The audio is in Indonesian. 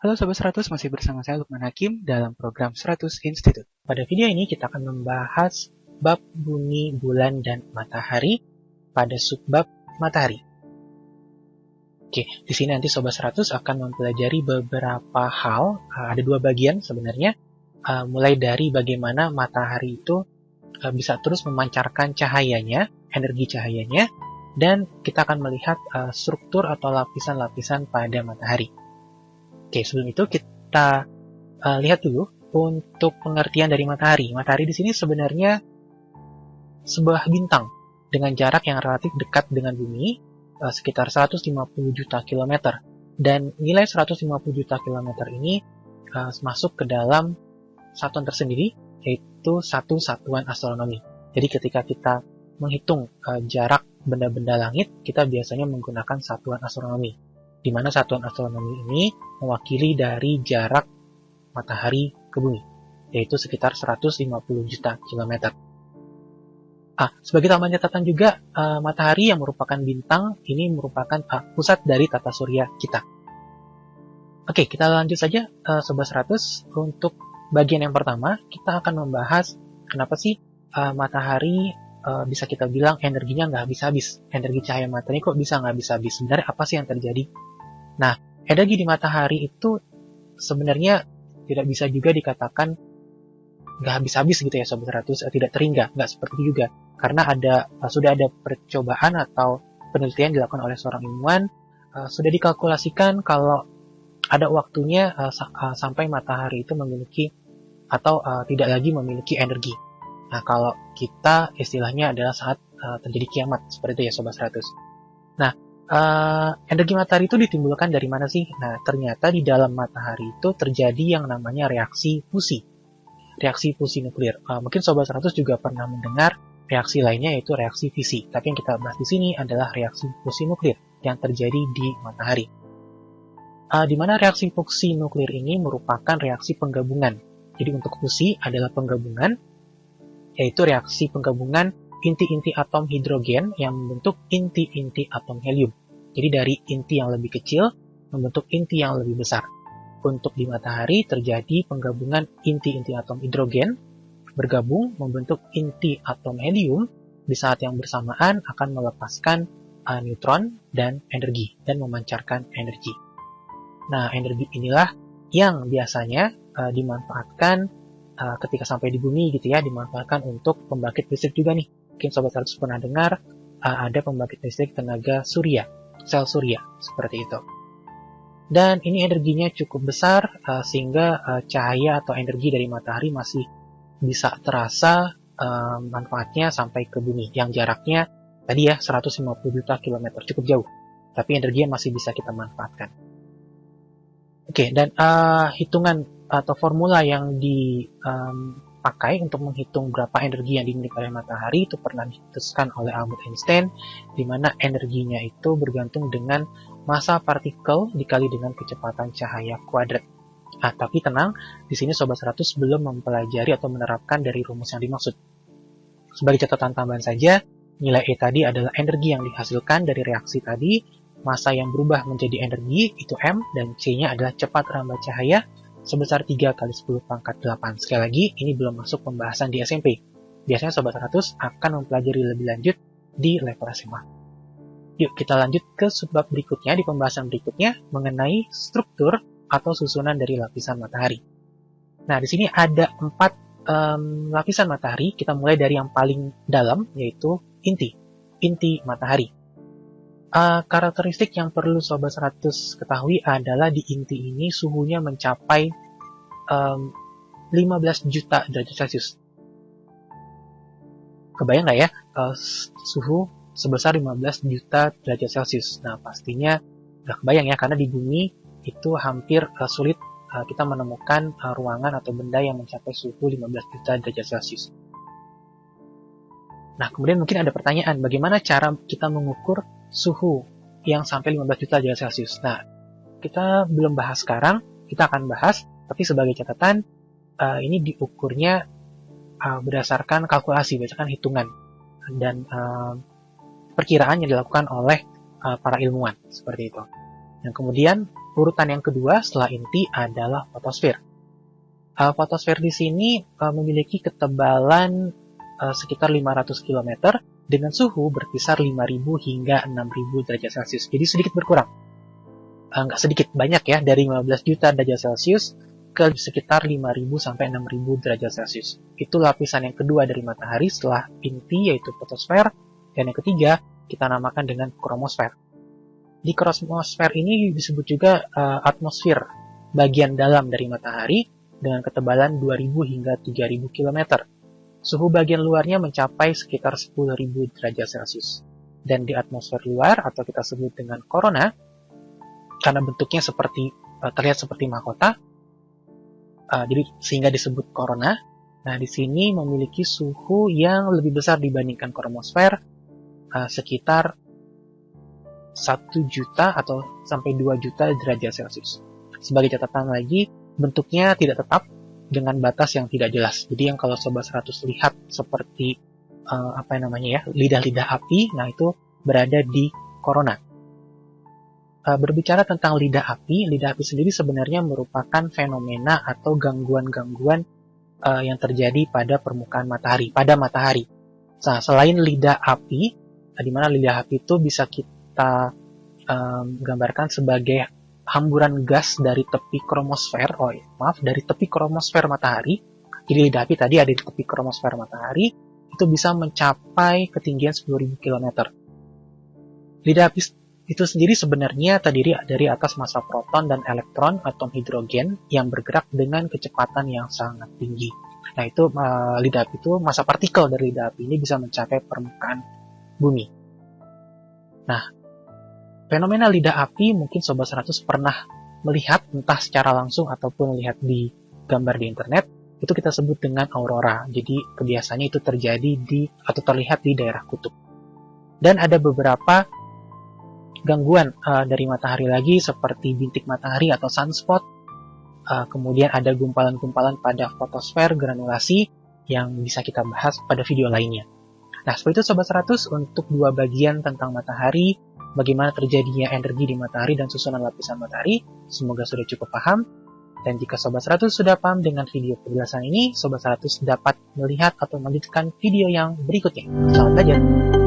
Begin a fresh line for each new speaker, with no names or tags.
Halo Sobat 100, masih bersama saya Lukman Hakim dalam program 100 Institute. Pada video ini kita akan membahas bab bumi, bulan, dan matahari pada subbab matahari. Oke, di sini nanti Sobat 100 akan mempelajari beberapa hal, ada dua bagian sebenarnya, mulai dari bagaimana matahari itu bisa terus memancarkan cahayanya, energi cahayanya, dan kita akan melihat struktur atau lapisan-lapisan pada matahari. Oke, sebelum itu kita lihat dulu untuk pengertian dari matahari. Matahari di sini sebenarnya sebuah bintang dengan jarak yang relatif dekat dengan bumi, sekitar 150 juta kilometer. Dan nilai 150 juta kilometer ini masuk ke dalam satuan tersendiri, yaitu satu satuan astronomi. Jadi ketika kita menghitung jarak benda-benda langit, kita biasanya menggunakan satuan astronomi, di mana satuan astronomi ini mewakili dari jarak matahari ke bumi, yaitu sekitar 150 juta kilometer. Sebagai tambahan catatan juga, matahari yang merupakan bintang ini merupakan pusat dari tata surya kita. Oke, kita lanjut saja Sobat 100. Untuk bagian yang pertama, kita akan membahas kenapa sih matahari bisa kita bilang energinya nggak habis-habis. Energi cahaya matahari kok bisa nggak habis-habis? Sebenarnya apa sih yang terjadi? Nah, energi di matahari itu sebenarnya tidak bisa juga dikatakan nggak habis-habis gitu ya Sobat 100, tidak terhingga, nggak seperti itu juga. Karena sudah ada percobaan atau penelitian dilakukan oleh seorang ilmuwan, sudah dikalkulasikan kalau ada waktunya sampai matahari itu memiliki atau tidak lagi memiliki energi. Nah, kalau kita istilahnya adalah saat terjadi kiamat, seperti itu ya Sobat 100. Nah, energi matahari itu ditimbulkan dari mana sih? Nah, ternyata di dalam matahari itu terjadi yang namanya reaksi fusi. Reaksi fusi nuklir. Mungkin Sobat 100 juga pernah mendengar reaksi lainnya, yaitu reaksi fisi. Tapi yang kita bahas di sini adalah reaksi fusi nuklir yang terjadi di matahari. Di mana reaksi fusi nuklir ini merupakan reaksi penggabungan. Jadi untuk fusi adalah penggabungan, yaitu reaksi penggabungan inti-inti atom hidrogen yang membentuk inti-inti atom helium. Jadi dari inti yang lebih kecil membentuk inti yang lebih besar. Untuk di matahari terjadi penggabungan inti-inti atom hidrogen bergabung membentuk inti atom helium, di saat yang bersamaan akan melepaskan neutron dan energi dan memancarkan energi. Nah, energi inilah yang biasanya dimanfaatkan ketika sampai di bumi gitu ya, dimanfaatkan untuk pembangkit listrik juga nih. Mungkin Sobat 100 pernah dengar ada pembangkit listrik tenaga surya, sel surya, seperti itu. Dan ini energinya cukup besar sehingga cahaya atau energi dari matahari masih bisa terasa manfaatnya sampai ke bumi yang jaraknya tadi ya 150 juta kilometer, cukup jauh. Tapi energinya masih bisa kita manfaatkan. Oke, dan hitungan atau formula yang dipakai untuk menghitung berapa energi yang dimiliki oleh matahari itu pernah dicetuskan oleh Albert Einstein, di mana energinya itu bergantung dengan massa partikel dikali dengan kecepatan cahaya kuadrat. Tapi tenang, di sini Sobat 100 belum mempelajari atau menerapkan dari rumus yang dimaksud. Sebagai catatan tambahan saja, nilai E tadi adalah energi yang dihasilkan dari reaksi tadi, massa yang berubah menjadi energi, itu M, dan C-nya adalah cepat rambat cahaya sebesar 3 kali 10 pangkat 8. Sekali lagi, ini belum masuk pembahasan di SMP. Biasanya Sobat 100 akan mempelajari lebih lanjut di level SMA. Yuk, kita lanjut ke subbab berikutnya, di pembahasan berikutnya, mengenai struktur atau susunan dari lapisan matahari. Nah, di sini ada 4 lapisan matahari. Kita mulai dari yang paling dalam, yaitu inti matahari. Karakteristik yang perlu Sobat 100 ketahui adalah di inti ini suhunya mencapai 15 juta derajat Celcius. Kebayang nggak ya suhu sebesar 15 juta derajat Celcius? Nah, pastinya nggak kebayang ya, karena di bumi itu hampir sulit kita menemukan ruangan atau benda yang mencapai suhu 15 juta derajat Celcius. Nah, kemudian mungkin ada pertanyaan, bagaimana cara kita mengukur suhu yang sampai 15 juta derajat Celcius? Nah, kita belum bahas sekarang, kita akan bahas, tapi sebagai catatan, ini diukurnya berdasarkan kalkulasi, berdasarkan hitungan, dan perkiraan yang dilakukan oleh para ilmuwan, seperti itu. Dan kemudian Urutan yang kedua setelah inti adalah fotosfer. Fotosfer di sini memiliki ketebalan sekitar 500 km dengan suhu berkisar 5.000 hingga 6.000 derajat Celcius. Jadi sedikit berkurang. Nggak sedikit, banyak ya, dari 15 juta derajat Celcius ke sekitar 5.000 sampai 6.000 derajat Celcius. Itu lapisan yang kedua dari matahari setelah inti, yaitu fotosfer. Dan yang ketiga kita namakan dengan kromosfer. Di kromosfer ini disebut juga atmosfer, bagian dalam dari matahari dengan ketebalan 2.000 hingga 3.000 km. Suhu bagian luarnya mencapai sekitar 10.000 derajat Celcius. Dan di atmosfer luar, atau kita sebut dengan korona, karena bentuknya terlihat seperti mahkota, jadi sehingga disebut korona. Nah, di sini memiliki suhu yang lebih besar dibandingkan kromosfer, sekitar 1 juta atau sampai 2 juta derajat Celcius. Sebagai catatan lagi, bentuknya tidak tetap dengan batas yang tidak jelas. Jadi yang kalau Sobat 100 lihat seperti lidah-lidah api, nah itu berada di korona. Berbicara tentang lidah api sendiri sebenarnya merupakan fenomena atau gangguan-gangguan yang terjadi pada permukaan matahari, pada matahari. Nah, selain lidah api, di mana lidah api itu bisa kita gambarkan sebagai hamburan gas dari tepi kromosfer matahari. Jadi lidah api tadi ada di tepi kromosfer matahari, itu bisa mencapai ketinggian 10.000 km. Lidah api itu sendiri sebenarnya terdiri dari atas massa proton dan elektron atom hidrogen yang bergerak dengan kecepatan yang sangat tinggi. Nah, itu lidah api itu, massa partikel dari lidah api ini bisa mencapai permukaan bumi. Nah, fenomena lidah api mungkin Sobat 100 pernah melihat, entah secara langsung ataupun melihat di gambar di internet, itu kita sebut dengan aurora. Jadi kebiasaannya itu terjadi atau terlihat di daerah kutub. Dan ada beberapa gangguan dari matahari lagi, seperti bintik matahari atau sunspot. Kemudian ada gumpalan-gumpalan pada fotosfer, granulasi, yang bisa kita bahas pada video lainnya. Nah, seperti itu Sobat 100 untuk dua bagian tentang matahari, bagaimana terjadinya energi di matahari dan susunan lapisan matahari. Semoga sudah cukup paham. Dan jika Sobat 100 sudah paham dengan video penjelasan ini, Sobat 100 dapat melihat atau melanjutkan video yang berikutnya. Selamat belajar!